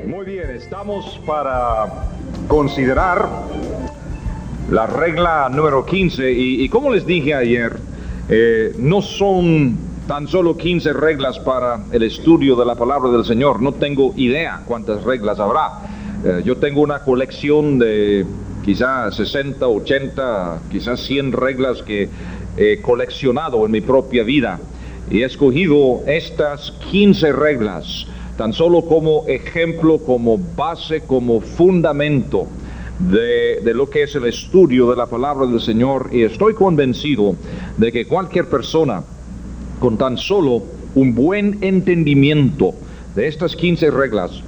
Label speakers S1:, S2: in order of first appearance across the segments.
S1: Muy bien, estamos para considerar la regla número 15 y como les dije ayer, no son tan solo 15 reglas para el estudio de la palabra del Señor. No tengo idea cuántas reglas habrá. Yo tengo una colección de quizás 60, 80, quizás 100 reglas que he coleccionado en mi propia vida y he escogido estas 15 reglas tan solo como ejemplo, como base, como fundamento de lo que es el estudio de la palabra del Señor, y estoy convencido de que cualquier persona con tan solo un buen entendimiento de estas 15 reglas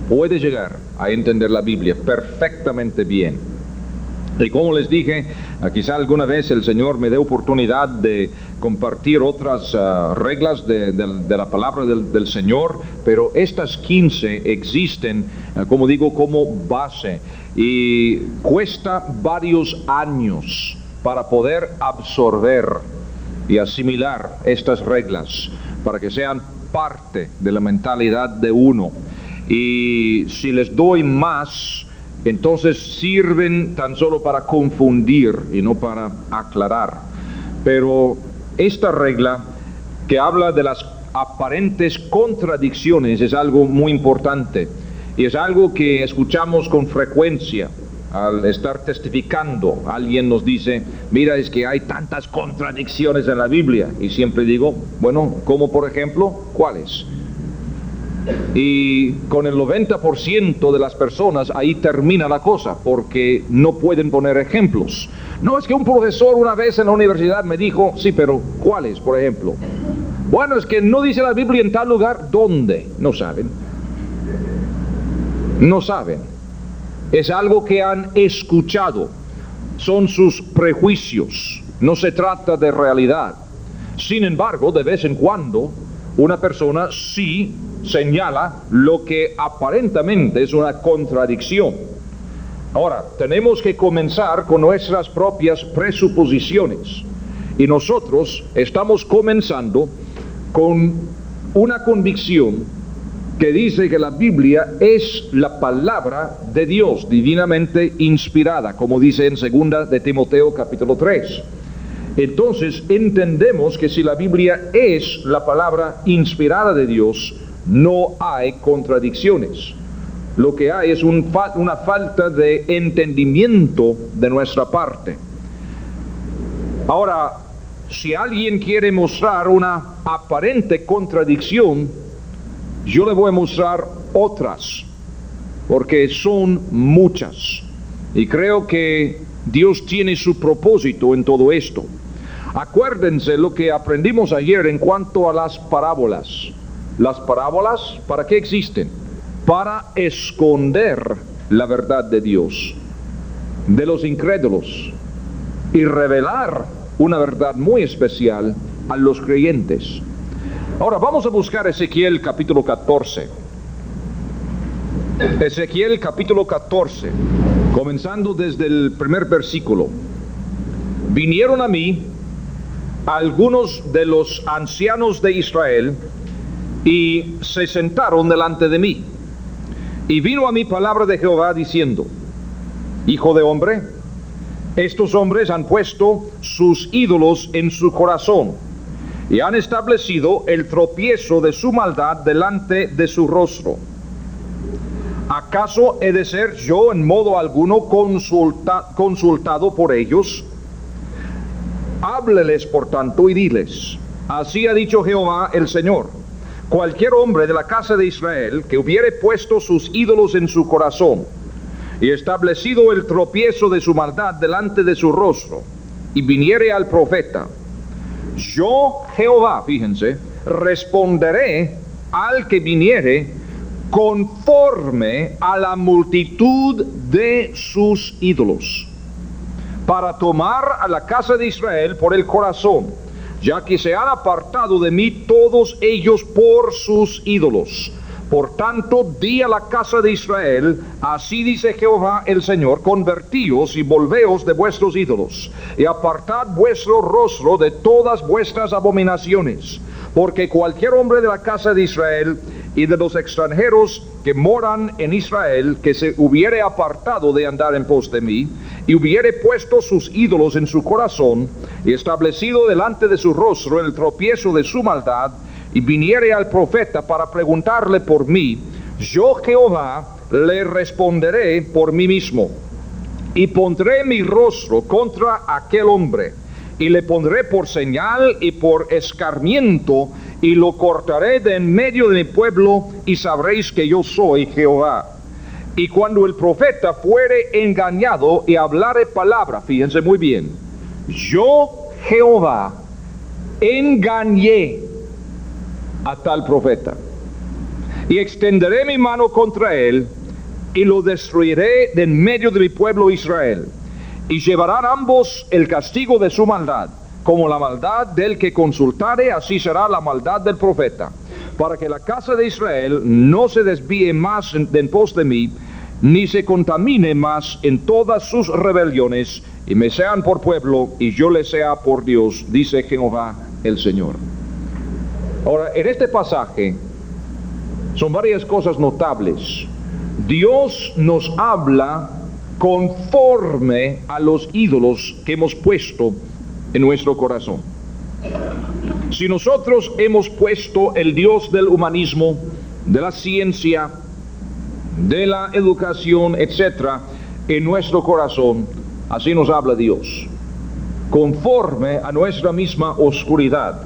S1: puede llegar a entender la Biblia perfectamente bien. Y como les dije, quizá alguna vez el Señor me dé oportunidad de compartir otras reglas de la palabra del Señor, pero estas 15 existen, como digo, como base, y cuesta varios años para poder absorber y asimilar estas reglas, para que sean parte de la mentalidad de uno. Y si les doy más, entonces sirven tan solo para confundir y no para aclarar. Pero esta regla que habla de las aparentes contradicciones es algo muy importante y es algo que escuchamos con frecuencia al estar testificando. Alguien nos dice: mira, es que hay tantas contradicciones en la Biblia, y siempre digo, bueno, ¿cómo por ejemplo? ¿Cuáles? Y con el 90% de las personas ahí termina la cosa, porque no pueden poner ejemplos. No, es que un profesor una vez en la universidad me dijo, sí, pero ¿cuáles, por ejemplo? Bueno, es que no dice la Biblia en tal lugar. ¿Dónde? No saben. No saben. Es algo que han escuchado. Son sus prejuicios. No se trata de realidad. Sin embargo, de vez en cuando, una persona sí señala lo que aparentemente es una contradicción. Ahora, tenemos que comenzar con nuestras propias presuposiciones. Y nosotros estamos comenzando con una convicción que dice que la Biblia es la palabra de Dios, divinamente inspirada, como dice en 2 de Timoteo capítulo 3. Entonces entendemos que si la Biblia es la palabra inspirada de Dios, no hay contradicciones. Lo que hay es una falta de entendimiento de nuestra parte. Ahora, si alguien quiere mostrar una aparente contradicción, yo le voy a mostrar otras, porque son muchas. Y creo que Dios tiene su propósito en todo esto. Acuérdense lo que aprendimos ayer en cuanto a las parábolas. Las parábolas, ¿para qué existen? Para esconder la verdad de Dios de los incrédulos y revelar una verdad muy especial a los creyentes. Ahora vamos a buscar Ezequiel capítulo 14. Ezequiel capítulo 14, comenzando desde el primer versículo. Vinieron a mí algunos de los ancianos de Israel y se sentaron delante de mí. Y vino a mí palabra de Jehová diciendo: Hijo de hombre, estos hombres han puesto sus ídolos en su corazón y han establecido el tropiezo de su maldad delante de su rostro. ¿Acaso he de ser yo en modo alguno consultado por ellos? Hábleles por tanto y diles: así ha dicho Jehová el Señor: cualquier hombre de la casa de Israel que hubiere puesto sus ídolos en su corazón y establecido el tropiezo de su maldad delante de su rostro, y viniere al profeta, yo Jehová, fíjense, responderé al que viniere conforme a la multitud de sus ídolos, para tomar a la casa de Israel por el corazón, ya que se han apartado de mí todos ellos por sus ídolos. Por tanto, di a la casa de Israel: así dice Jehová el Señor, convertíos y volveos de vuestros ídolos, y apartad vuestro rostro de todas vuestras abominaciones, porque cualquier hombre de la casa de Israel y de los extranjeros que moran en Israel, que se hubiere apartado de andar en pos de mí, y hubiere puesto sus ídolos en su corazón, y establecido delante de su rostro el tropiezo de su maldad, y viniere al profeta para preguntarle por mí, yo Jehová le responderé por mí mismo, y pondré mi rostro contra aquel hombre, y le pondré por señal y por escarmiento, y lo cortaré de en medio de mi pueblo, y sabréis que yo soy Jehová. Y cuando el profeta fuere engañado y hablare palabra, fíjense muy bien, yo Jehová engañé a tal profeta, y extenderé mi mano contra él, y lo destruiré de en medio de mi pueblo Israel, y llevarán ambos el castigo de su maldad, como la maldad del que consultare, así será la maldad del profeta, para que la casa de Israel no se desvíe más en pos de mí, ni se contamine más en todas sus rebeliones, y me sean por pueblo, y yo les sea por Dios, dice Jehová el Señor. Ahora, en este pasaje son varias cosas notables. Dios nos habla conforme a los ídolos que hemos puesto en nuestro corazón. Si nosotros hemos puesto el Dios del humanismo, de la ciencia, de la educación, etcétera, en nuestro corazón, así nos habla Dios, conforme a nuestra misma oscuridad.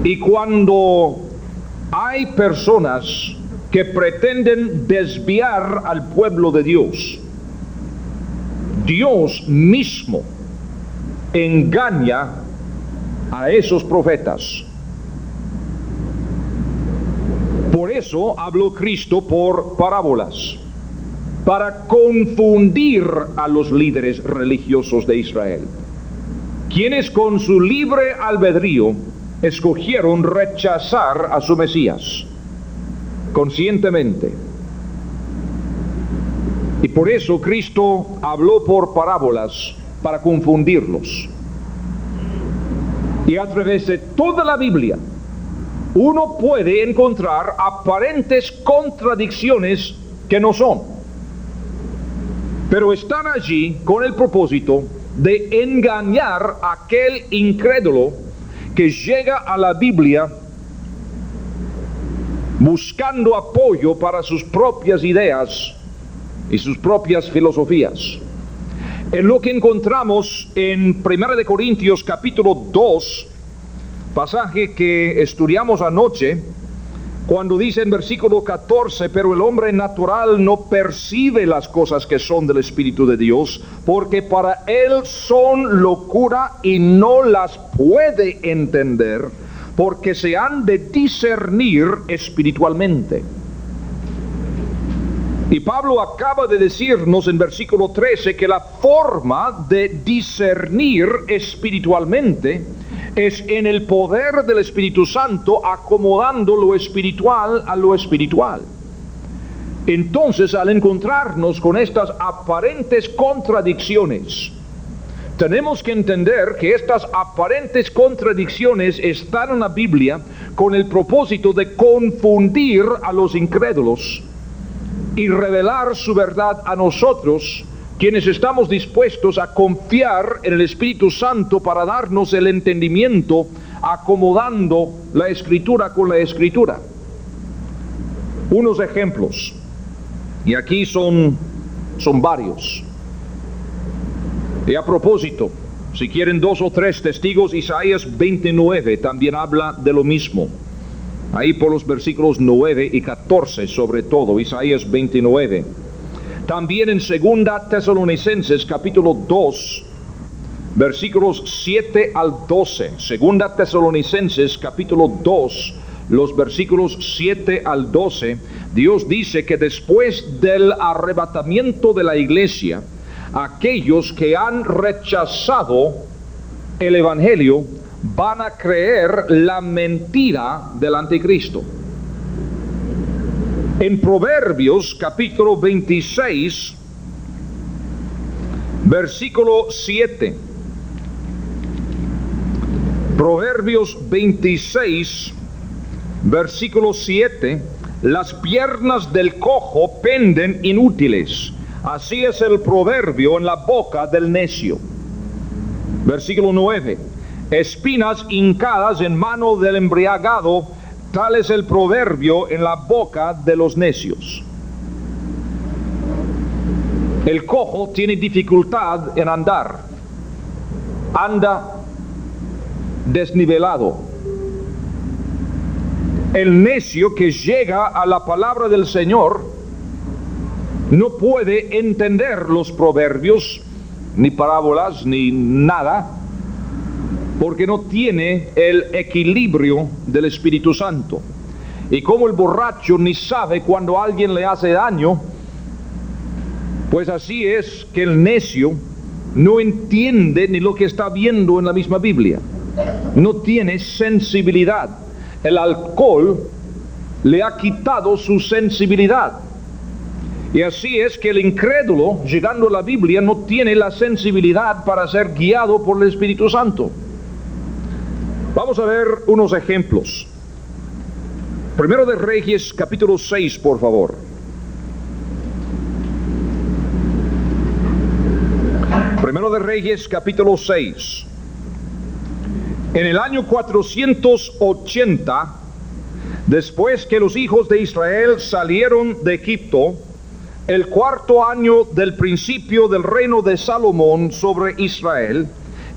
S1: Y cuando hay personas que pretenden desviar al pueblo de Dios, Dios mismo engaña a esos profetas. Por eso habló Cristo por parábolas, para confundir a los líderes religiosos de Israel, quienes con su libre albedrío escogieron rechazar a su Mesías conscientemente. Y por eso Cristo habló por parábolas para confundirlos. Y a través de toda la Biblia uno puede encontrar aparentes contradicciones que no son, pero están allí con el propósito de engañar a aquel incrédulo que llega a la Biblia buscando apoyo para sus propias ideas y sus propias filosofías. Es lo que encontramos en 1 de Corintios capítulo 2, pasaje que estudiamos anoche, cuando dice en versículo 14, pero el hombre natural no percibe las cosas que son del Espíritu de Dios, porque para él son locura y no las puede entender, porque se han de discernir espiritualmente. Y Pablo acaba de decirnos en versículo 13 que la forma de discernir espiritualmente es en el poder del Espíritu Santo, acomodando lo espiritual a lo espiritual. Entonces, al encontrarnos con estas aparentes contradicciones, tenemos que entender que estas aparentes contradicciones están en la Biblia con el propósito de confundir a los incrédulos y revelar su verdad a nosotros, quienes estamos dispuestos a confiar en el Espíritu Santo para darnos el entendimiento, acomodando la Escritura con la Escritura. Unos ejemplos, y aquí son varios. Y a propósito, si quieren 2 o 3 testigos, Isaías 29 también habla de lo mismo. Ahí por los versículos 9 y 14 sobre todo, Isaías 29. También en 2 Tesalonicenses capítulo 2, versículos 7 al 12. 2 Tesalonicenses capítulo 2, los versículos 7 al 12. Dios dice que después del arrebatamiento de la iglesia, aquellos que han rechazado el Evangelio van a creer la mentira del anticristo. En Proverbios capítulo 26, versículo 7. Proverbios 26, Versículo 7, las piernas del cojo penden inútiles. Así es el proverbio en la boca del necio. Versículo 9, espinas hincadas en mano del embriagado, tal es el proverbio en la boca de los necios. El cojo tiene dificultad en andar, anda desnivelado. El necio que llega a la palabra del Señor no puede entender los proverbios, ni parábolas, ni nada, porque no tiene el equilibrio del Espíritu Santo. Y como el borracho ni sabe cuando alguien le hace daño, pues así es que el necio no entiende ni lo que está viendo en la misma Biblia. No tiene sensibilidad. El alcohol le ha quitado su sensibilidad. Y así es que el incrédulo, llegando a la Biblia, no tiene la sensibilidad para ser guiado por el Espíritu Santo. Vamos a ver unos ejemplos. Primero de Reyes, capítulo 6, por favor. Primero de Reyes, capítulo 6. En el año 480, después que los hijos de Israel salieron de Egipto, el cuarto año del principio del reino de Salomón sobre Israel,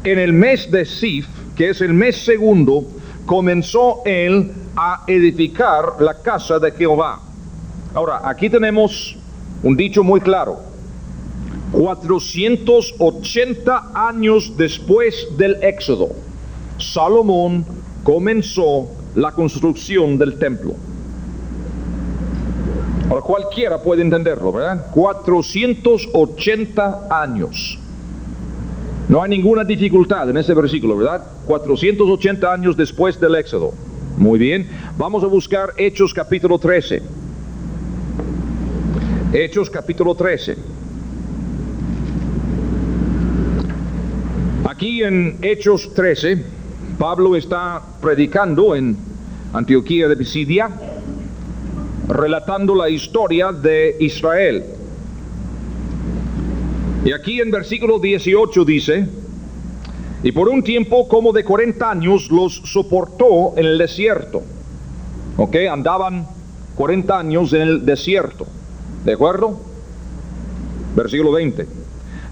S1: en el mes de Sif, que es el mes segundo, comenzó él a edificar la casa de Jehová. Ahora, aquí tenemos un dicho muy claro. 480 años después del Éxodo, Salomón comenzó la construcción del templo. Ahora cualquiera puede entenderlo, ¿verdad? 480 años. No hay ninguna dificultad en ese versículo, ¿verdad? 480 años después del Éxodo. Muy bien. Vamos a buscar Hechos capítulo 13. Hechos capítulo 13. Aquí en Hechos 13, Pablo está predicando en Antioquía de Pisidia, relatando la historia de Israel. Y aquí en versículo 18 dice: y por un tiempo como de 40 años los soportó en el desierto. Ok, andaban 40 años en el desierto. ¿De acuerdo? Versículo 20.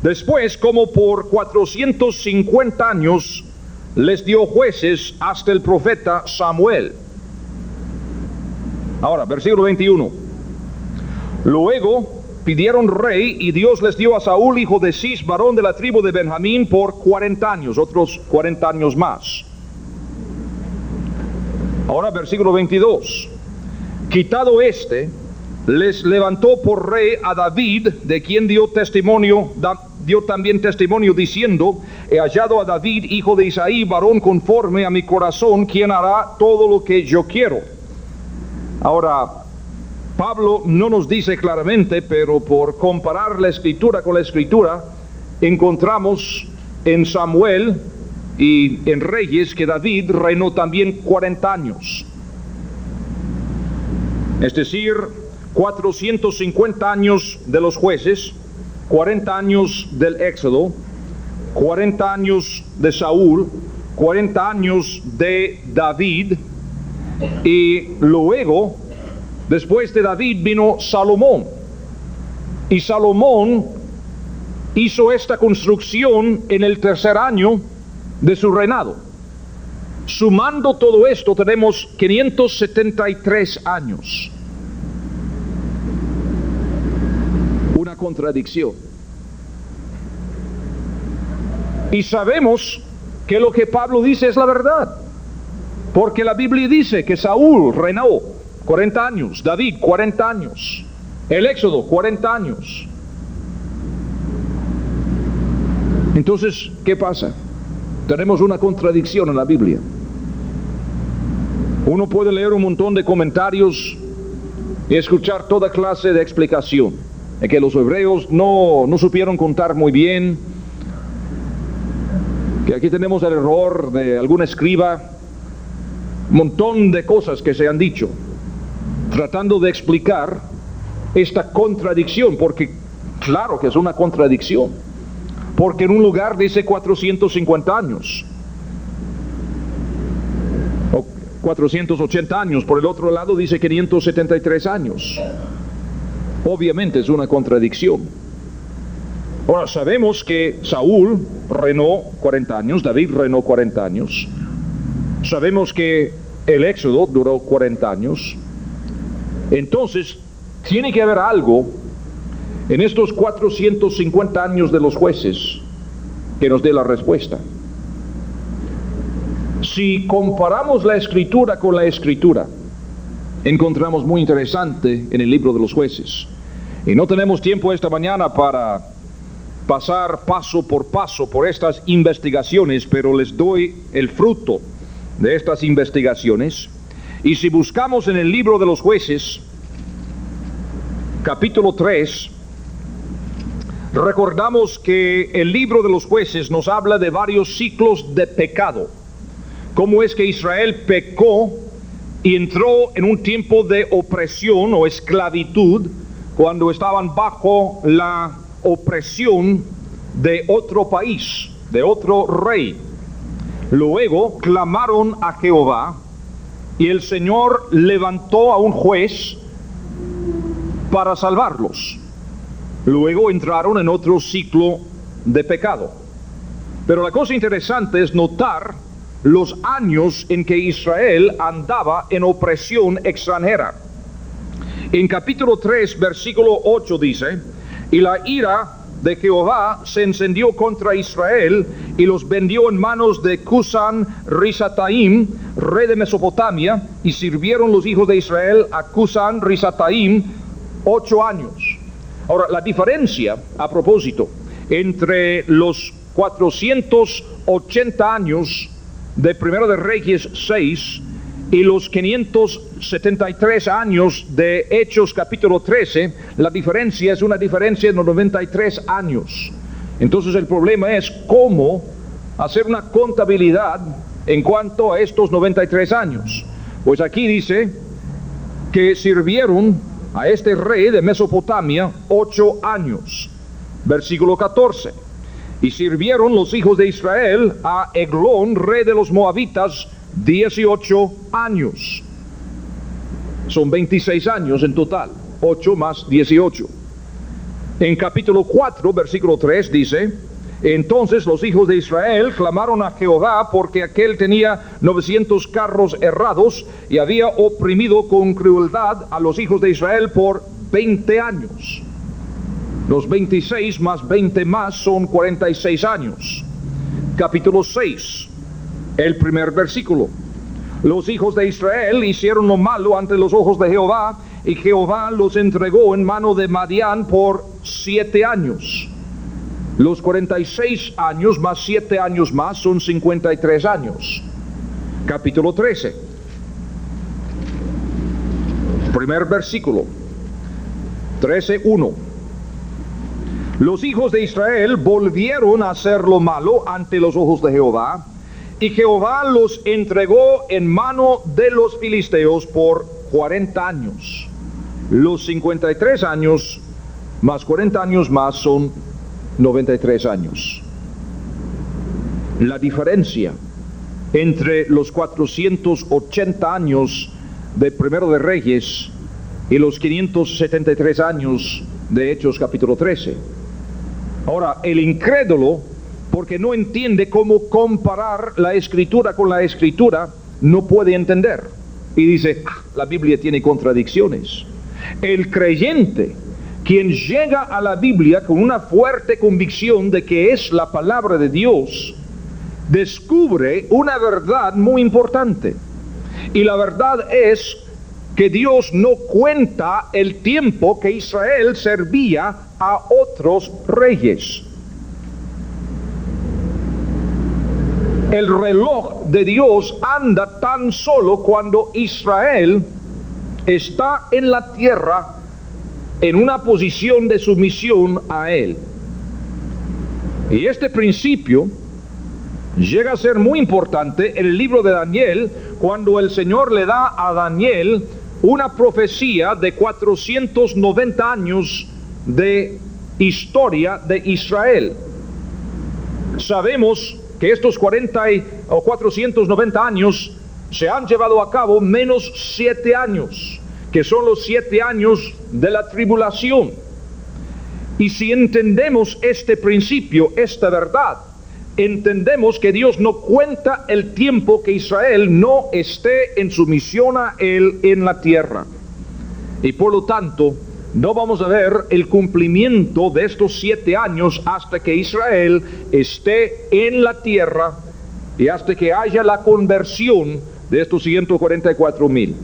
S1: Después, como por 450 años, les dio jueces hasta el profeta Samuel. Ahora, versículo 21. Luego pidieron rey y Dios les dio a Saúl, hijo de Cis, varón de la tribu de Benjamín, por 40 años, otros 40 años más. Ahora, versículo 22. Quitado este, les levantó por rey a David, de quien dio también testimonio diciendo: he hallado a David, hijo de Isaí, varón conforme a mi corazón, quien hará todo lo que yo quiero. Ahora, Pablo no nos dice claramente, pero por comparar la escritura con la escritura, encontramos en Samuel y en Reyes que David reinó también 40 años. Es decir, 450 años de los jueces, 40 años del Éxodo, 40 años de Saúl, 40 años de David, y luego, después de David vino Salomón, y Salomón hizo esta construcción en el tercer año de su reinado. Sumando todo esto tenemos 573 años. Una contradicción. Y sabemos que lo que Pablo dice es la verdad, porque la Biblia dice que Saúl reinó 40 años, David 40 años, el Éxodo 40 años. Entonces, ¿qué pasa? Tenemos una contradicción en la Biblia. Uno puede leer un montón de comentarios y escuchar toda clase de explicación, de que los hebreos no supieron contar muy bien, que aquí tenemos el error de algún escriba montón de cosas que se han dicho, tratando de explicar esta contradicción, porque claro que es una contradicción, porque en un lugar dice 450 años, o 480 años, por el otro lado dice 573 años. Obviamente es una contradicción. Ahora sabemos que Saúl reinó 40 años, David reinó 40 años, sabemos que el Éxodo duró 40 años, entonces tiene que haber algo en estos 450 años de los jueces que nos dé la respuesta. Si comparamos la Escritura con la Escritura, encontramos muy interesante en el libro de los jueces. Y no tenemos tiempo esta mañana para pasar paso por estas investigaciones, pero les doy el fruto de estas investigaciones. Y si buscamos en el libro de los jueces, capítulo 3, recordamos que el libro de los jueces nos habla de varios ciclos de pecado. Cómo es que Israel pecó y entró en un tiempo de opresión o esclavitud cuando estaban bajo la opresión de otro país, de otro rey. Luego clamaron a Jehová y el Señor levantó a un juez para salvarlos. Luego entraron en otro ciclo de pecado. Pero la cosa interesante es notar los años en que Israel andaba en opresión extranjera. En capítulo 3, versículo 8 dice: y la ira de Jehová se encendió contra Israel y los vendió en manos de Cusán Risataim, rey de Mesopotamia, y sirvieron los hijos de Israel a Cusán Risataim 8 años. Ahora, la diferencia, a propósito, entre los 480 años de Primero de Reyes 6 y los 573 años de Hechos capítulo 13, la diferencia es una diferencia de 93 años. Entonces el problema es cómo hacer una contabilidad en cuanto a estos 93 años. Pues aquí dice que sirvieron a este rey de Mesopotamia 8 años. Versículo 14. Y sirvieron los hijos de Israel a Eglón, rey de los Moabitas, 18 años. Son 26 años en total, 8 más 18. En capítulo 4, versículo 3 dice: entonces los hijos de Israel clamaron a Jehová porque aquel tenía 900 carros errados y había oprimido con crueldad a los hijos de Israel por 20 años. Los 26 más 20 más son 46 años. Capítulo 6, el primer versículo: los hijos de Israel hicieron lo malo ante los ojos de Jehová, y Jehová los entregó en mano de Madián por 7 años. Los 46 años más 7 años más son 53 años. Capítulo 13, primer versículo, 13:1. Los hijos de Israel volvieron a hacer lo malo ante los ojos de Jehová, y Jehová los entregó en mano de los filisteos por 40 años. Los 53 años más 40 años más son 93 años. La diferencia entre los 480 años de Primero de Reyes y los 573 años de Hechos capítulo 13. Ahora, el incrédulo, porque no entiende cómo comparar la Escritura con la Escritura, no puede entender. Y dice: la Biblia tiene contradicciones. El creyente, quien llega a la Biblia con una fuerte convicción de que es la palabra de Dios, descubre una verdad muy importante. Y la verdad es que Dios no cuenta el tiempo que Israel servía a otros reyes. El reloj de Dios anda tan solo cuando Israel está en la tierra en una posición de sumisión a Él. Y este principio llega a ser muy importante en el libro de Daniel, cuando el Señor le da a Daniel una profecía de 490 años de historia de Israel. Sabemos que estos 490 años se han llevado a cabo menos 7 años, que son los 7 años de la tribulación. Y si entendemos este principio, esta verdad, entendemos que Dios no cuenta el tiempo que Israel no esté en sumisión a Él en la tierra. Y por lo tanto, no vamos a ver el cumplimiento de estos 7 años hasta que Israel esté en la tierra y hasta que haya la conversión de estos 144,000.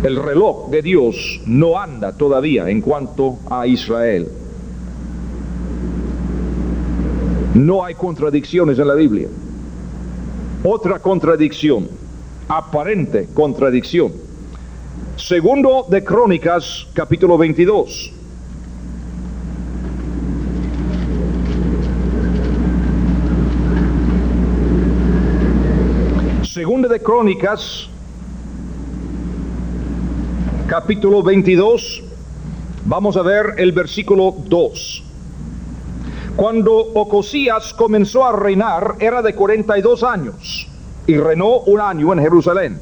S1: El reloj de Dios no anda todavía en cuanto a Israel. No hay contradicciones en la Biblia. Otra contradicción, aparente contradicción. Segundo de Crónicas, capítulo 22. Segundo de Crónicas, capítulo 22, vamos a ver el versículo 2. Cuando Ocosías comenzó a reinar, era de 42 años, y reinó 1 año en Jerusalén.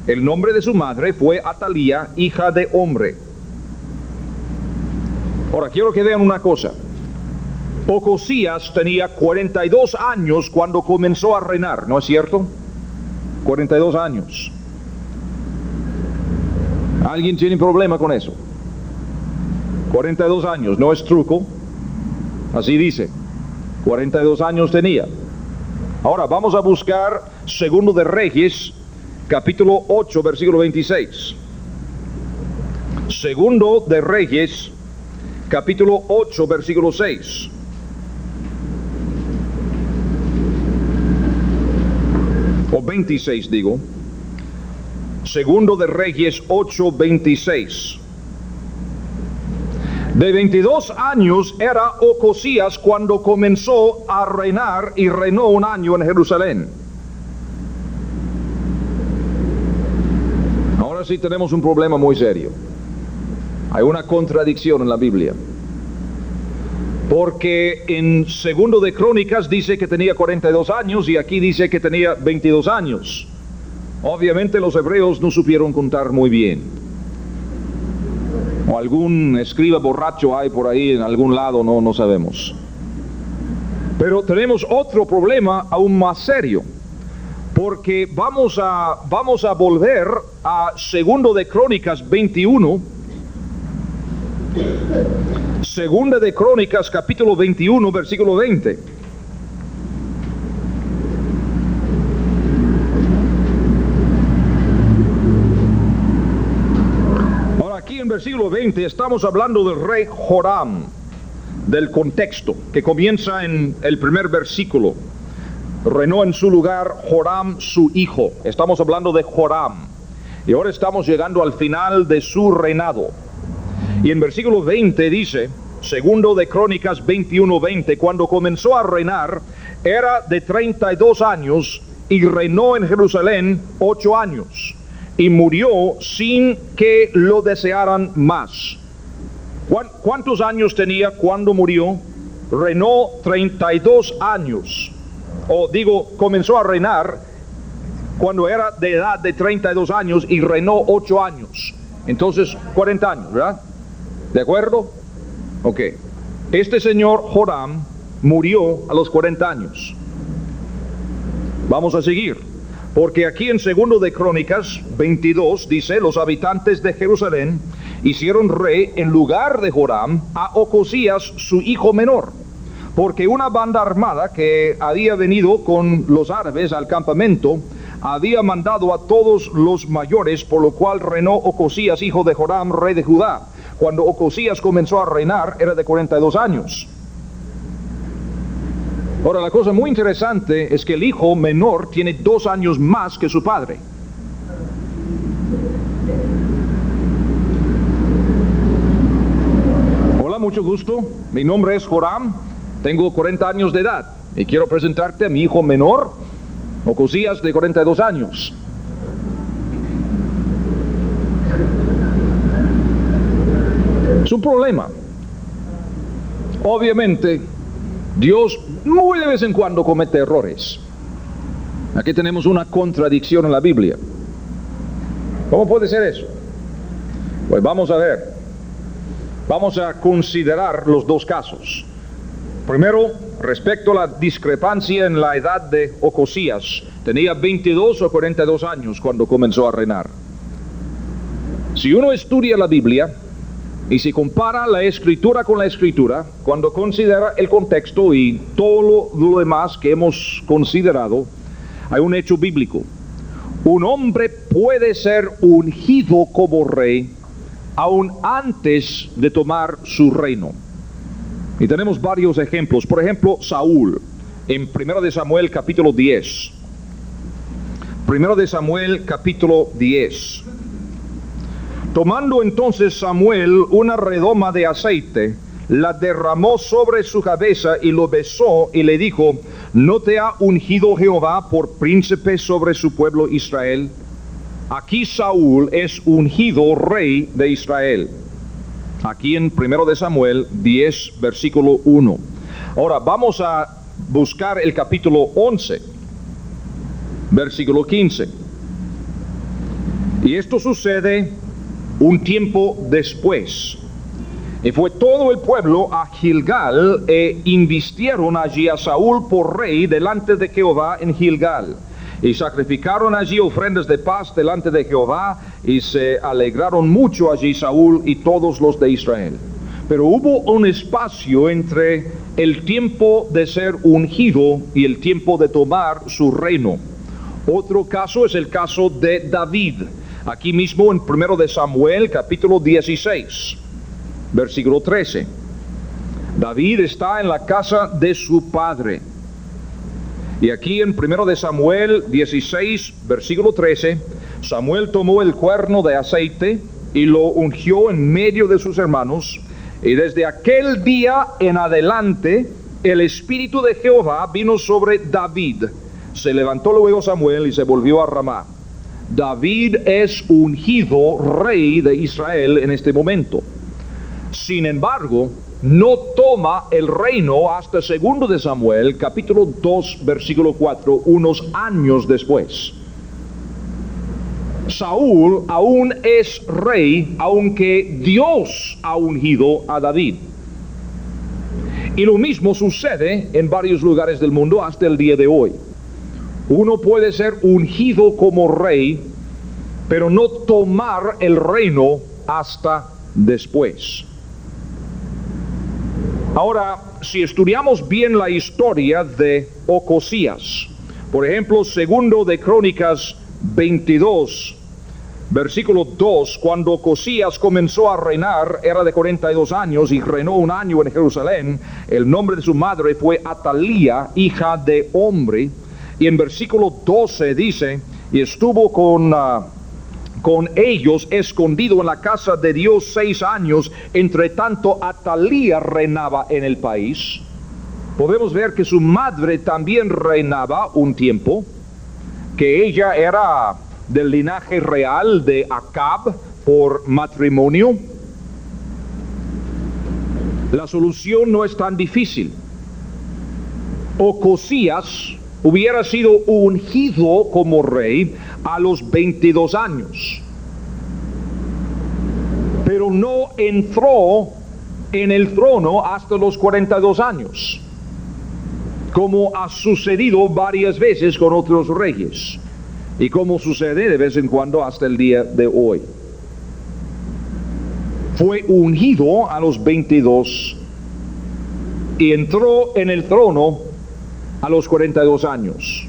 S1: El nombre de su madre fue Atalía, hija de Omri. Ahora, quiero que vean una cosa. Ocosías tenía 42 años cuando comenzó a reinar, ¿no es cierto? 42 años. ¿Alguien tiene problema con eso? 42 años, no es truco. Así dice. 42 años tenía. Ahora vamos a buscar Segundo de Reyes, capítulo 8, versículo 26. Segundo de Reyes, capítulo 8, versículo 6. O 26 digo. Segundo de Reyes 8, 26. De 22 años era Ocosías cuando comenzó a reinar y reinó 1 año en Jerusalén. Ahora sí tenemos un problema muy serio. Hay una contradicción en la Biblia. Porque en Segundo de Crónicas dice que tenía 42 años y aquí dice que tenía 22 años. Obviamente los hebreos no supieron contar muy bien. O algún escriba borracho hay por ahí en algún lado, no sabemos. Pero tenemos otro problema aún más serio. Porque vamos a volver a Segundo de Crónicas 21. Segunda de Crónicas, capítulo 21, versículo 20. Ahora aquí en versículo 20 estamos hablando del rey Joram, del contexto, que comienza en el primer versículo. Reinó en su lugar Joram, su hijo. Estamos hablando de Joram. Y ahora estamos llegando al final de su reinado. Y en versículo 20 dice, Segundo de Crónicas 21:20, cuando comenzó a reinar, era de 32 años y reinó en Jerusalén 8 años. Y murió sin que lo desearan más. ¿Cuántos años tenía cuando murió? Reinó 32 años. O digo, comenzó a reinar cuando era de edad de 32 años y reinó 8 años. Entonces, 40 años, ¿verdad? ¿De acuerdo? Ok. Este señor Joram murió a los 40 años. Vamos a seguir. Porque aquí en Segundo de Crónicas 22 dice, los habitantes de Jerusalén hicieron rey en lugar de Joram a Ocosías, su hijo menor. Porque una banda armada que había venido con los árabes al campamento había mandado a todos los mayores, por lo cual reinó Ocosías, hijo de Joram, rey de Judá. Cuando Ocosías comenzó a reinar era de 42 años. Ahora, la cosa muy interesante es que el hijo menor tiene 2 años más que su padre. Hola, mucho gusto. Mi nombre es Joram. Tengo 40 años de edad y quiero presentarte a mi hijo menor. Ocosías de 42 años. Es un problema. Obviamente, Dios muy de vez en cuando comete errores. Aquí tenemos una contradicción en la Biblia. ¿Cómo puede ser eso? Pues vamos a ver. Vamos a considerar los dos casos. Primero, respecto a la discrepancia en la edad de Ocosías. Tenía 22 o 42 años cuando comenzó a reinar. Si uno estudia la Biblia y se compara la escritura con la escritura, cuando considera el contexto y todo lo demás que hemos considerado, hay un hecho bíblico. Un hombre puede ser ungido como rey aún antes de tomar su reino. Y tenemos varios ejemplos. Por ejemplo, Saúl, en 1 de Samuel capítulo 10. 1 de Samuel capítulo 10. Tomando entonces Samuel una redoma de aceite, la derramó sobre su cabeza y lo besó y le dijo: ¿no te ha ungido Jehová por príncipe sobre su pueblo Israel? Aquí Saúl es ungido rey de Israel. Aquí en 1 de Samuel 10, versículo 1. Ahora vamos a buscar el capítulo 11, versículo 15. Y esto sucede un tiempo después. Y fue todo el pueblo a Gilgal e invistieron allí a Saúl por rey delante de Jehová en Gilgal. Y sacrificaron allí ofrendas de paz delante de Jehová, y se alegraron mucho allí Saúl y todos los de Israel. Pero hubo un espacio entre el tiempo de ser ungido y el tiempo de tomar su reino. Otro caso es el caso de David. Aquí mismo en 1 de Samuel capítulo 16, versículo 13. David está en la casa de su padre. Y aquí en 1 de Samuel 16, versículo 13, Samuel tomó el cuerno de aceite y lo ungió en medio de sus hermanos. Y desde aquel día en adelante, el Espíritu de Jehová vino sobre David. Se levantó luego Samuel y se volvió a Ramá. David es ungido rey de Israel en este momento. Sin embargo, no toma el reino hasta 2 de Samuel, capítulo 2, versículo 4, unos años después. Saúl aún es rey, aunque Dios ha ungido a David. Y lo mismo sucede en varios lugares del mundo hasta el día de hoy. Uno puede ser ungido como rey, pero no tomar el reino hasta después. Ahora, si estudiamos bien la historia de Ocosías, por ejemplo, 2 de Crónicas 22, versículo 2, cuando Ocosías comenzó a reinar, era de 42 años y reinó un año en Jerusalén. El nombre de su madre fue Atalía, hija de Omri. Y en versículo 12 dice: y estuvo con ellos escondido en la casa de Dios 6 años, entre tanto Atalía reinaba en el país. Podemos ver que su madre también reinaba un tiempo, que ella era del linaje real de Acab por matrimonio. La solución no es tan difícil. Ocosías hubiera sido ungido como rey a los 22 años, pero no entró en el trono hasta los 42 años, como ha sucedido varias veces con otros reyes, y como sucede de vez en cuando hasta el día de hoy. Fue ungido a los 22 y entró en el trono a los 42 años.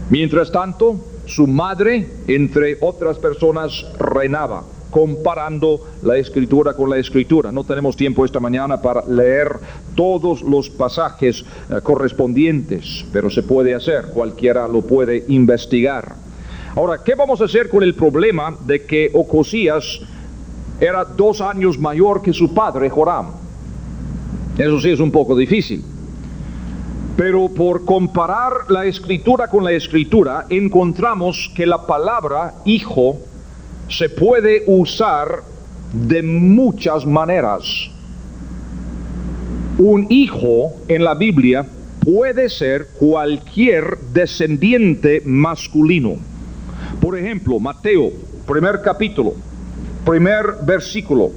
S1: Mientras tanto, su madre, entre otras personas, reinaba, comparando la escritura con la escritura. No tenemos tiempo esta mañana para leer todos los pasajes correspondientes, pero se puede hacer, cualquiera lo puede investigar. Ahora, ¿qué vamos a hacer con el problema de que Ocosías era 2 años mayor que su padre Joram? Eso sí es un poco difícil. Pero por comparar la escritura con la escritura, encontramos que la palabra hijo se puede usar de muchas maneras. Un hijo en la Biblia puede ser cualquier descendiente masculino. Por ejemplo, Mateo, primer capítulo, primer versículo.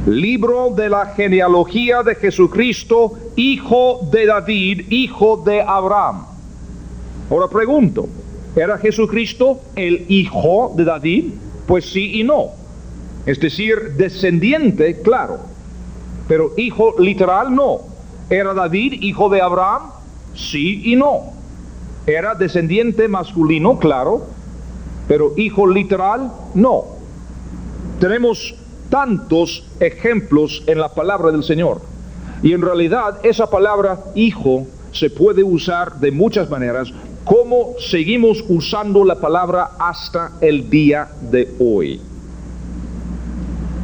S1: Libro de la genealogía de Jesucristo, hijo de David, hijo de Abraham. Ahora pregunto, ¿era Jesucristo el hijo de David? Pues sí y no. Es decir, descendiente, claro. Pero hijo literal, no. ¿Era David hijo de Abraham? Sí y no. ¿Era descendiente masculino? Claro. Pero hijo literal, no. Tenemos tantos ejemplos en la palabra del Señor. Y en realidad esa palabra hijo se puede usar de muchas maneras, como seguimos usando la palabra hasta el día de hoy.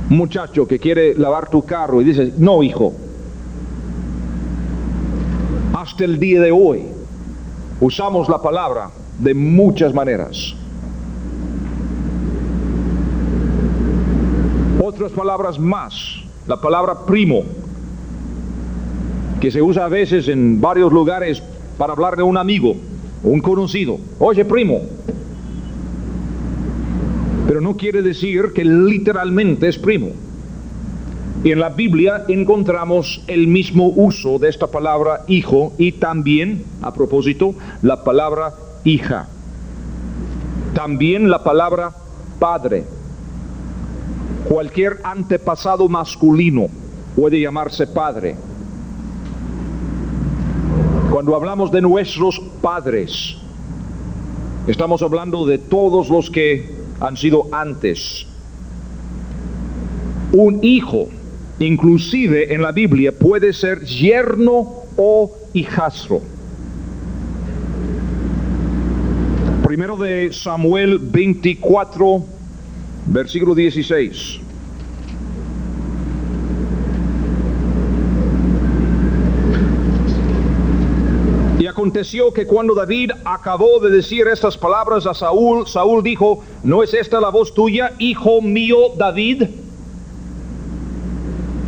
S1: Un muchacho que quiere lavar tu carro y dice, no hijo. Hasta el día de hoy usamos la palabra de muchas maneras. Otras palabras más, la palabra primo, que se usa a veces en varios lugares para hablar de un amigo, un conocido. Oye, primo. Pero no quiere decir que literalmente es primo. Y en la Biblia encontramos el mismo uso de esta palabra hijo y también, a propósito, la palabra hija. También la palabra padre. Cualquier antepasado masculino puede llamarse padre. Cuando hablamos de nuestros padres, estamos hablando de todos los que han sido antes. Un hijo, inclusive en la Biblia, puede ser yerno o hijastro. Primero de Samuel 24, versículo 16. Y aconteció que cuando David acabó de decir estas palabras a Saúl, Saúl dijo, ¿no es esta la voz tuya, hijo mío David?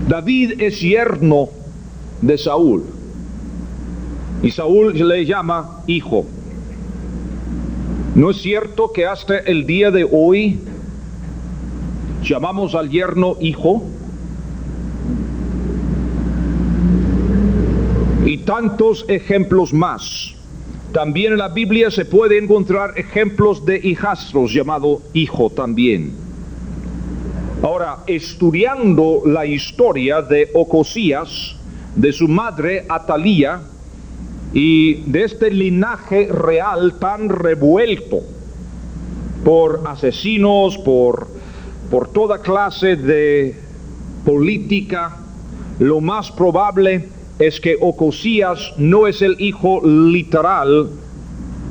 S1: David es yerno de Saúl. Y Saúl le llama hijo. ¿No es cierto que hasta el día de hoy llamamos al yerno hijo? Y tantos ejemplos más. También en la Biblia se puede encontrar ejemplos de hijastros llamado hijo también. Ahora, estudiando la historia de Ocosías, de su madre Atalía, y de este linaje real tan revuelto por asesinos, por toda clase de política, lo más probable es que Ocosías no es el hijo literal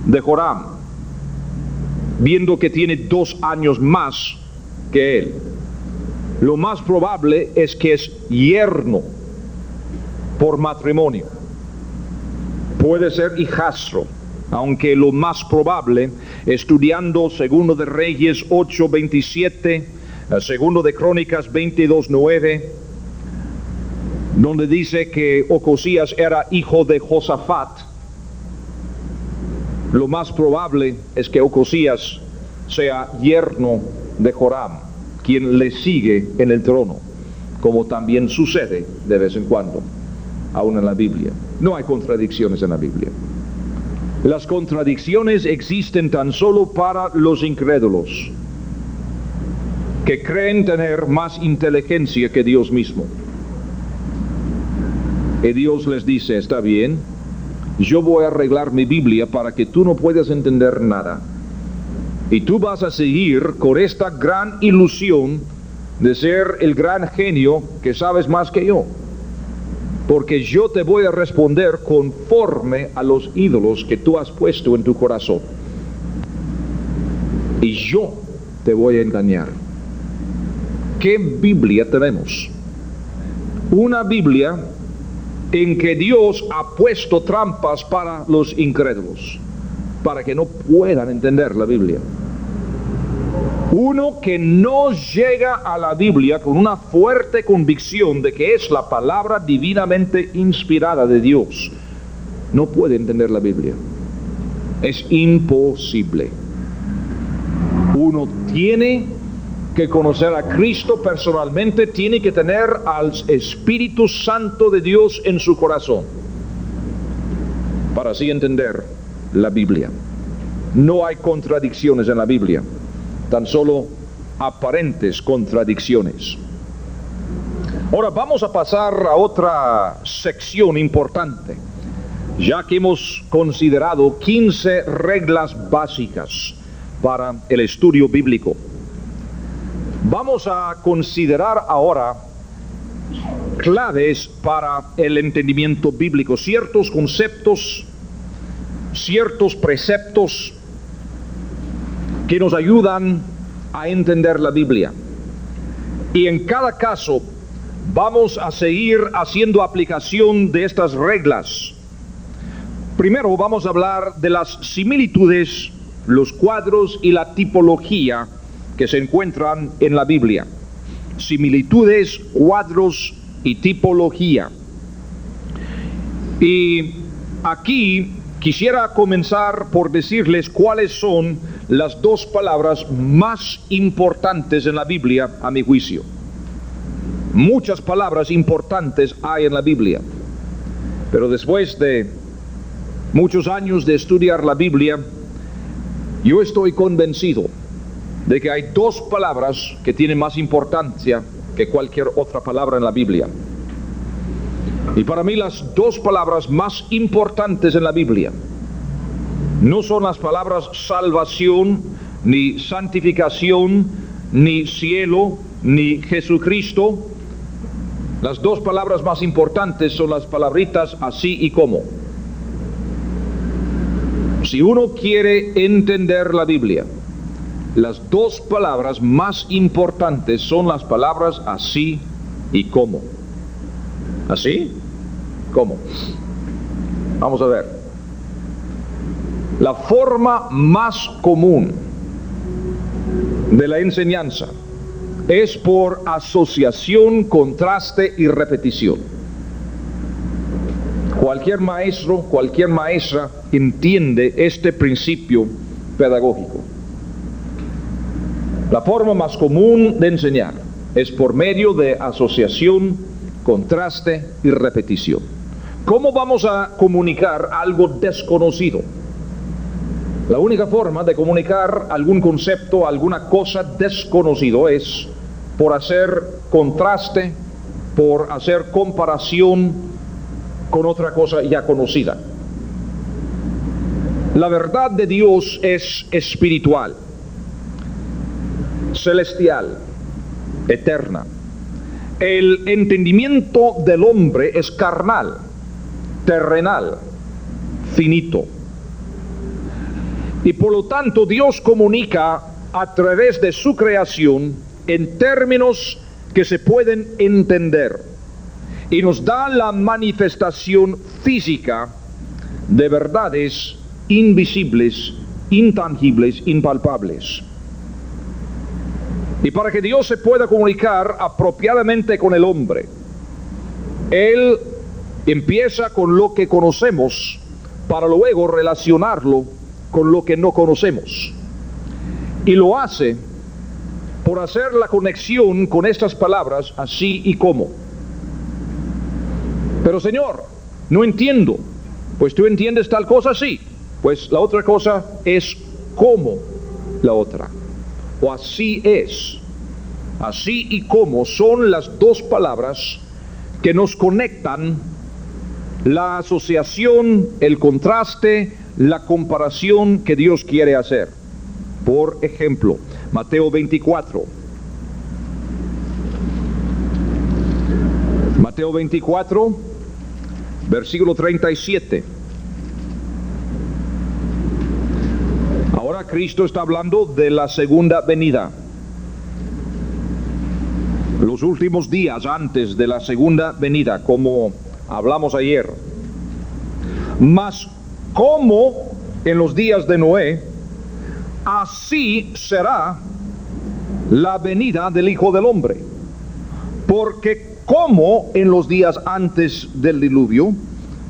S1: de Joram, viendo que tiene 2 años más que él. Lo más probable es que es yerno por matrimonio. Puede ser hijastro, aunque lo más probable, estudiando Segundo de Reyes 8:27, Segundo de Crónicas 22:9, donde dice que Ocosías era hijo de Josafat, lo más probable es que Ocosías sea yerno de Joram, quien le sigue en el trono, como también sucede de vez en cuando, aún en la Biblia. No hay contradicciones en la Biblia. Las contradicciones existen tan solo para los incrédulos, que creen tener más inteligencia que Dios mismo. Y Dios les dice, está bien, yo voy a arreglar mi Biblia para que tú no puedas entender nada. Y tú vas a seguir con esta gran ilusión de ser el gran genio que sabes más que yo. Porque yo te voy a responder conforme a los ídolos que tú has puesto en tu corazón. Y yo te voy a engañar. ¿Qué Biblia tenemos? Una Biblia en que Dios ha puesto trampas para los incrédulos, para que no puedan entender la Biblia. Uno que no llega a la Biblia con una fuerte convicción de que es la palabra divinamente inspirada de Dios, no puede entender la Biblia. Es imposible. Uno tiene que conocer a Cristo personalmente, tiene que tener al Espíritu Santo de Dios en su corazón para así entender la Biblia. No hay contradicciones en la Biblia, tan solo aparentes contradicciones. Ahora vamos a pasar a otra sección importante, ya que hemos considerado 15 reglas básicas para el estudio bíblico. Vamos a considerar ahora claves para el entendimiento bíblico, ciertos conceptos, ciertos preceptos que nos ayudan a entender la Biblia. Y en cada caso vamos a seguir haciendo aplicación de estas reglas. Primero vamos a hablar de las similitudes, los cuadros y la tipología que se encuentran en la Biblia. Similitudes, cuadros y tipología. Y aquí quisiera comenzar por decirles cuáles son las dos palabras más importantes en la Biblia, a mi juicio. Muchas palabras importantes hay en la Biblia, pero después de muchos años de estudiar la Biblia, yo estoy convencido de que hay dos palabras que tienen más importancia que cualquier otra palabra en la Biblia. Y para mí las dos palabras más importantes en la Biblia no son las palabras salvación, ni santificación, ni cielo, ni Jesucristo. Las dos palabras más importantes son las palabritas así y como. Si uno quiere entender la Biblia, las dos palabras más importantes son las palabras así y como. ¿Así? ¿Cómo? Vamos a ver. La forma más común de la enseñanza es por asociación, contraste y repetición. Cualquier maestro, cualquier maestra entiende este principio pedagógico. La forma más común de enseñar es por medio de asociación, contraste y repetición. ¿Cómo vamos a comunicar algo desconocido? La única forma de comunicar algún concepto, alguna cosa desconocido es por hacer contraste, por hacer comparación con otra cosa ya conocida. La verdad de Dios es espiritual, celestial, eterna. El entendimiento del hombre es carnal, terrenal, finito. Y por lo tanto Dios comunica a través de su creación en términos que se pueden entender y nos da la manifestación física de verdades invisibles, intangibles, impalpables. Y para que Dios se pueda comunicar apropiadamente con el hombre, Él empieza con lo que conocemos para luego relacionarlo con lo que no conocemos. Y lo hace por hacer la conexión con estas palabras así y como. Pero Señor, no entiendo. Pues tú entiendes tal cosa, sí. Pues la otra cosa es como la otra. O así es. Así y como son las dos palabras que nos conectan, la asociación, el contraste, la comparación que Dios quiere hacer. Por ejemplo, Mateo 24. Mateo 24, versículo 37. Ahora Cristo está hablando de la segunda venida. Los últimos días antes de la segunda venida, como hablamos ayer. Mas como en los días de Noé, así será la venida del Hijo del Hombre. Porque como en los días antes del diluvio,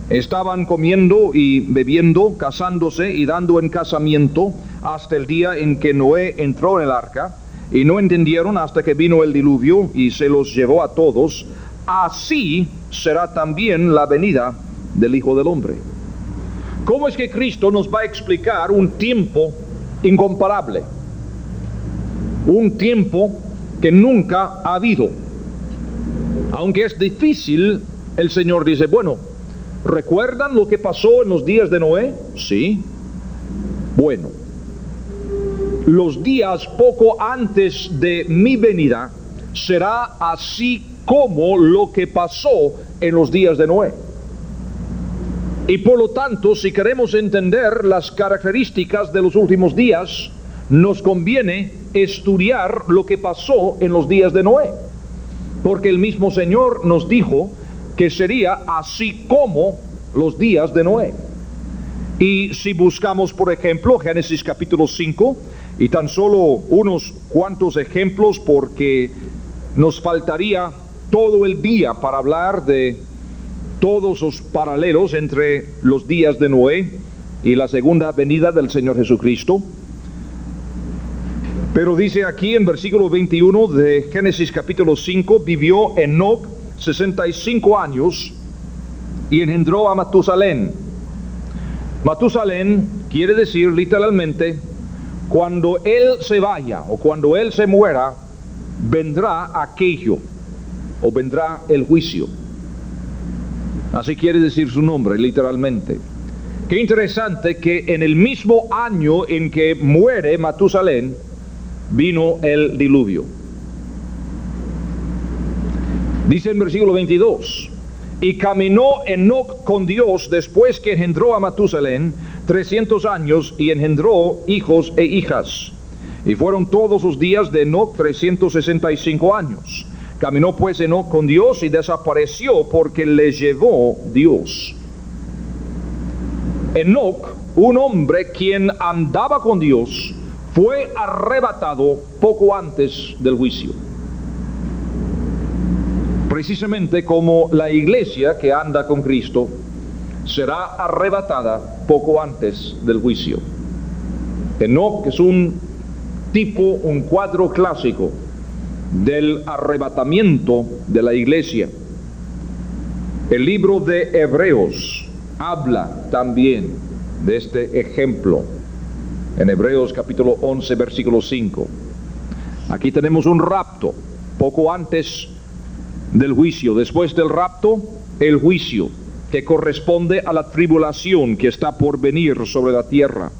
S1: estaban comiendo y bebiendo, casándose y dando en casamiento, hasta el día en que Noé entró en el arca, y no entendieron hasta que vino el diluvio y se los llevó a todos, así será también la venida del Hijo del Hombre. ¿Cómo es que Cristo nos va a explicar un tiempo incomparable? Un tiempo que nunca ha habido. Aunque es difícil, el Señor dice, bueno, ¿recuerdan lo que pasó en los días de Noé? Sí. Bueno, los días poco antes de mi venida será así como lo que pasó en los días de Noé. Y por lo tanto, si queremos entender las características de los últimos días, nos conviene estudiar lo que pasó en los días de Noé. Porque el mismo Señor nos dijo que sería así como los días de Noé. Y si buscamos, por ejemplo, Génesis capítulo 5, y tan solo unos cuantos ejemplos, porque nos faltaría todo el día para hablar de todos los paralelos entre los días de Noé y la segunda venida del Señor Jesucristo. Pero dice aquí en versículo 21 de Génesis capítulo 5, vivió Enoc 65 años y engendró a Matusalén. Matusalén quiere decir literalmente, cuando él se vaya o cuando él se muera, vendrá aquello o vendrá el juicio. Así quiere decir su nombre literalmente. Qué interesante que en el mismo año en que muere Matusalén, vino el diluvio. Dice en versículo 22, y caminó Enoc con Dios después que engendró a Matusalén 300 años y engendró hijos e hijas. Y fueron todos los días de Enoc 365 años. Caminó pues Enoc con Dios y desapareció porque le llevó Dios. Enoc, un hombre quien andaba con Dios, fue arrebatado poco antes del juicio. Precisamente como la iglesia que anda con Cristo será arrebatada poco antes del juicio. Enoc es un tipo, un cuadro clásico del arrebatamiento de la iglesia. El libro de Hebreos habla también de este ejemplo. En Hebreos capítulo 11, versículo 5. Aquí tenemos un rapto, poco antes del juicio. Después del rapto, el juicio, que corresponde a la tribulación que está por venir sobre la tierra.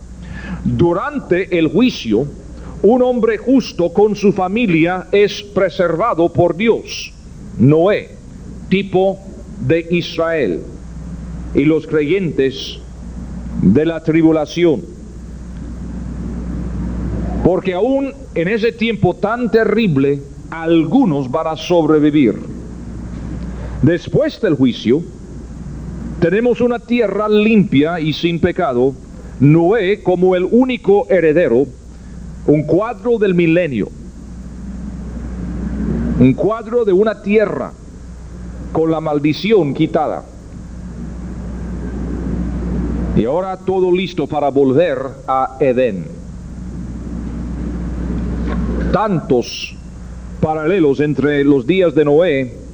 S1: Durante el juicio, un hombre justo con su familia es preservado por Dios. Noé, tipo de Israel, y los creyentes de la tribulación. Porque aún en ese tiempo tan terrible, algunos van a sobrevivir. Después del juicio, tenemos una tierra limpia y sin pecado, Noé como el único heredero, un cuadro del milenio, un cuadro de una tierra con la maldición quitada. Y ahora todo listo para volver a Edén. Tantos paralelos entre los días de Noé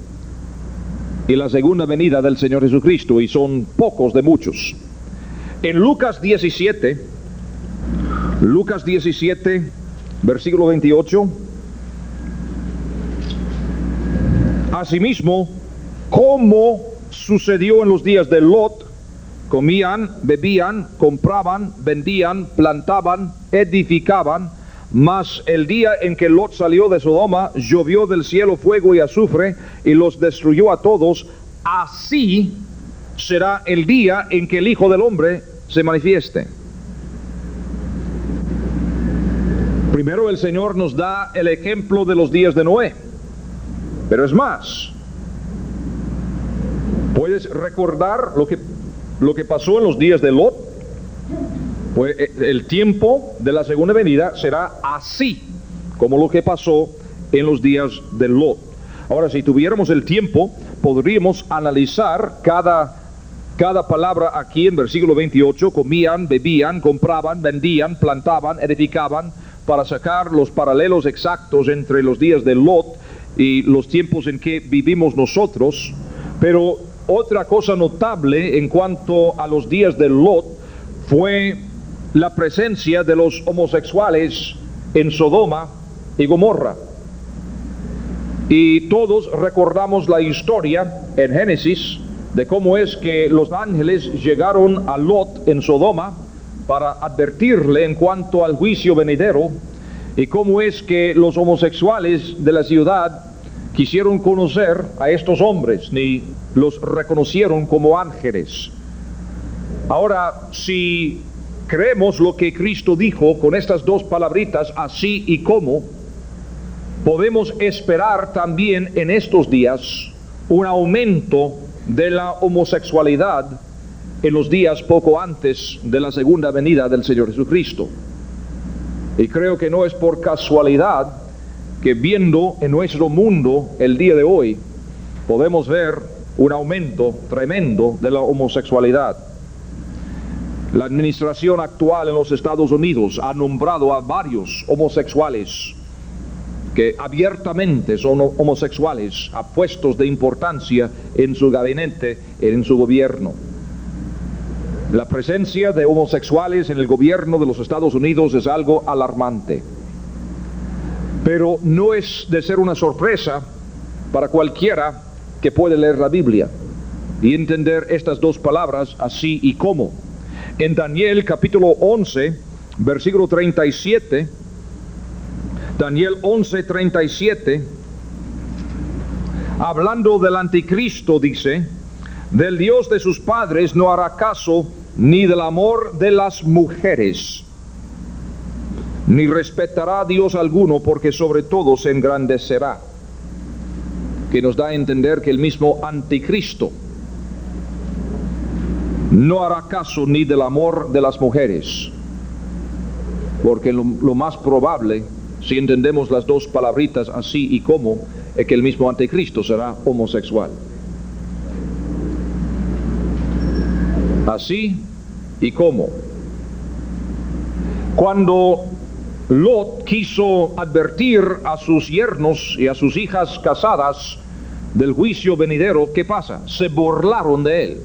S1: y la segunda venida del Señor Jesucristo, y son pocos de muchos. En Lucas 17, versículo 28, asimismo, como sucedió en los días de Lot, comían, bebían, compraban, vendían, plantaban, edificaban, mas el día en que Lot salió de Sodoma, llovió del cielo fuego y azufre, y los destruyó a todos. Así será el día en que el Hijo del Hombre se manifieste. Primero el Señor nos da el ejemplo de los días de Noé, pero es más. ¿Puedes recordar lo que pasó en los días de Lot? Pues el tiempo de la segunda venida será así como lo que pasó en los días de Lot. Ahora, si tuviéramos el tiempo, podríamos analizar cada palabra aquí en versículo 28. Comían, bebían, compraban, vendían, plantaban, edificaban, para sacar los paralelos exactos entre los días de Lot y los tiempos en que vivimos nosotros. Pero otra cosa notable en cuanto a los días de Lot fue la presencia de los homosexuales en Sodoma y Gomorra. Y todos recordamos la historia en Génesis de cómo es que los ángeles llegaron a Lot en Sodoma para advertirle en cuanto al juicio venidero, y cómo es que los homosexuales de la ciudad quisieron conocer a estos hombres, ni los reconocieron como ángeles. Ahora, si creemos lo que Cristo dijo con estas dos palabritas, así y como, podemos esperar también en estos días un aumento de la homosexualidad en los días poco antes de la segunda venida del Señor Jesucristo. Y creo que no es por casualidad que, viendo en nuestro mundo el día de hoy, podemos ver un aumento tremendo de la homosexualidad. La administración actual en los Estados Unidos ha nombrado a varios homosexuales que abiertamente son homosexuales a puestos de importancia en su gabinete, en su gobierno. La presencia de homosexuales en el gobierno de los Estados Unidos es algo alarmante. Pero no es de ser una sorpresa para cualquiera que puede leer la Biblia y entender estas dos palabras, así y como. En Daniel capítulo 11, versículo 37, Daniel 11:37, hablando del anticristo, dice: del Dios de sus padres no hará caso, ni del amor de las mujeres, ni respetará a Dios alguno, porque sobre todo se engrandecerá. Que nos da a entender que el mismo anticristo no hará caso ni del amor de las mujeres, porque lo más probable, si entendemos las dos palabritas así y como, es que el mismo anticristo será homosexual. Así y como. Cuando Lot quiso advertir a sus yernos y a sus hijas casadas del juicio venidero, ¿qué pasa? Se burlaron de él.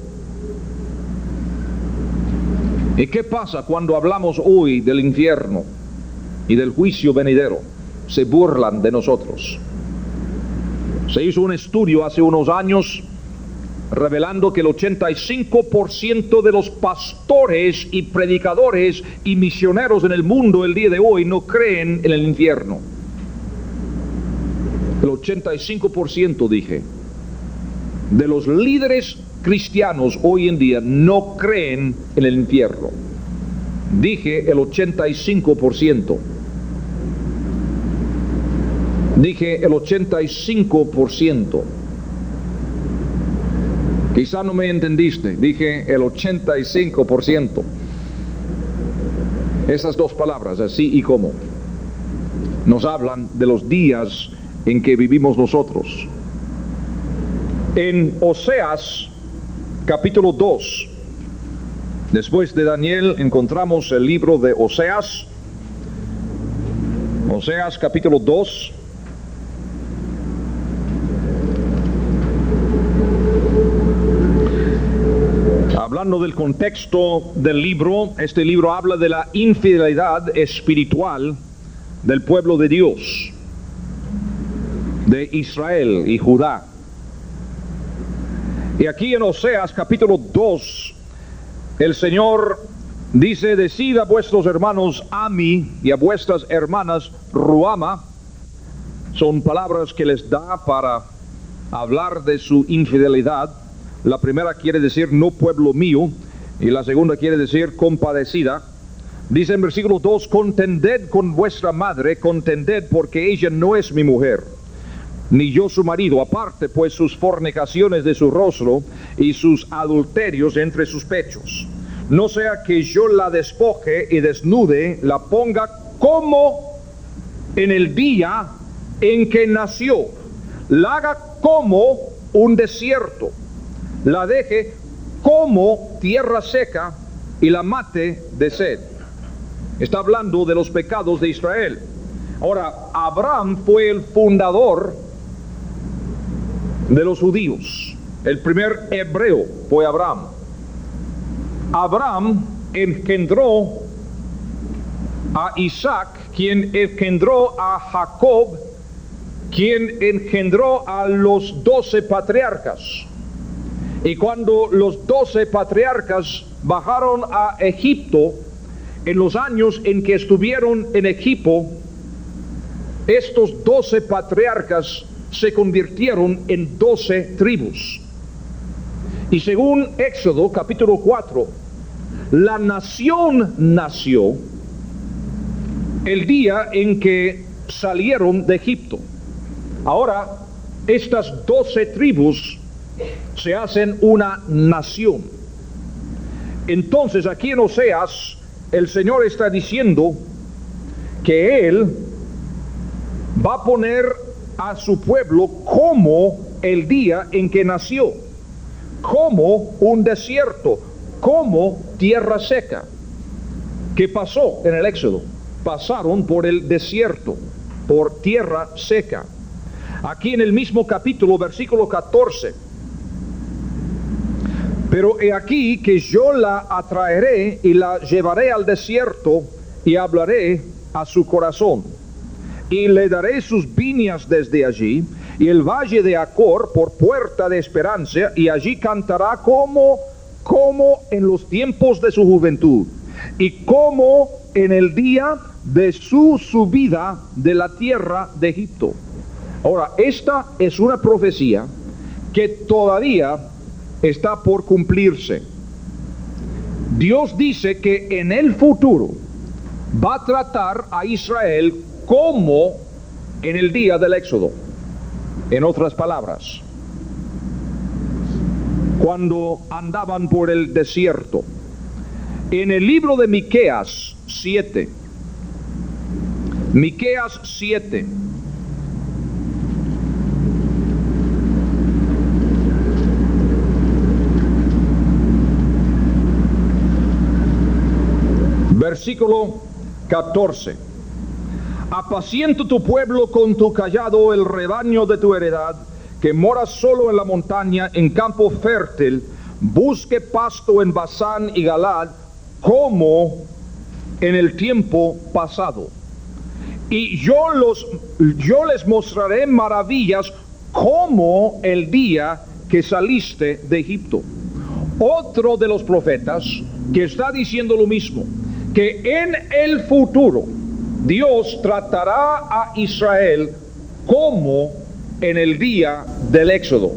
S1: ¿Y qué pasa cuando hablamos hoy del infierno y del juicio venidero? Se burlan de nosotros. Se hizo un estudio hace unos años revelando que el 85% de los pastores y predicadores y misioneros en el mundo el día de hoy no creen en el infierno. El 85%, dije, de los líderes cristianos hoy en día no creen en el infierno. Dije el 85%. Dije el 85%. Quizá no me entendiste. Dije el 85%. Esas dos palabras, así y como, nos hablan de los días en que vivimos nosotros. En Oseas capítulo 2, después de Daniel, encontramos el libro de Oseas. Oseas capítulo 2. Hablando del contexto del libro, este libro habla de la infidelidad espiritual del pueblo de Dios, de Israel y Judá. Y aquí en Oseas capítulo 2, el Señor dice: decid a vuestros hermanos Ami y a vuestras hermanas Ruama. Son palabras que les da para hablar de su infidelidad. La primera quiere decir no pueblo mío, y la segunda quiere decir compadecida. Dice en versículo 2: contended con vuestra madre, contended, porque ella no es mi mujer. ni yo su marido, aparte pues sus fornicaciones de su rostro y sus adulterios entre sus pechos. No sea que yo la despoje y desnude, la ponga como en el día en que nació, la haga como un desierto, la deje como tierra seca y la mate de sed. Está hablando de los pecados de Israel. Ahora, Abraham fue el fundador de los judíos. El primer hebreo fue Abraham. Abraham engendró a Isaac, quien engendró a Jacob, quien engendró a los 12 patriarcas. Y cuando los 12 patriarcas bajaron a Egipto, en los años en que estuvieron en Egipto, estos 12 patriarcas se convirtieron en 12 tribus. Y según Éxodo capítulo 4, la nación nació el día en que salieron de Egipto. Ahora, estas 12 tribus se hacen una nación. Entonces, aquí en Oseas, el Señor está diciendo que Él va a poner a su pueblo como el día en que nació, como un desierto, como tierra seca. ¿Qué pasó en el Éxodo? Pasaron por el desierto, por tierra seca. Aquí en el mismo capítulo, versículo 14. Pero he aquí que yo la atraeré y la llevaré al desierto y hablaré a su corazón. Y le daré sus viñas desde allí, y el valle de Acor por puerta de esperanza, y allí cantará como en los tiempos de su juventud, y como en el día de su subida de la tierra de Egipto. Ahora, esta es una profecía que todavía está por cumplirse. Dios dice que en el futuro va a tratar a Israel como en el día del Éxodo. En otras palabras, cuando andaban por el desierto. En el libro de Miqueas 7, Miqueas 7, versículo 14. Apacienta tu pueblo con tu cayado, el rebaño de tu heredad, que mora solo en la montaña, en campo fértil, busque pasto en Basán y Galad, como en el tiempo pasado. Y yo les mostraré maravillas como el día que saliste de Egipto. Otro de los profetas que está diciendo lo mismo, que en el futuro Dios tratará a Israel como en el día del Éxodo.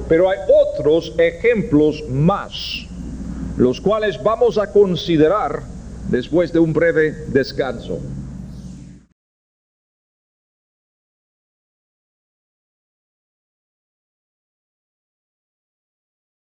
S1: Pero hay otros ejemplos más, los cuales vamos a considerar después de un breve descanso.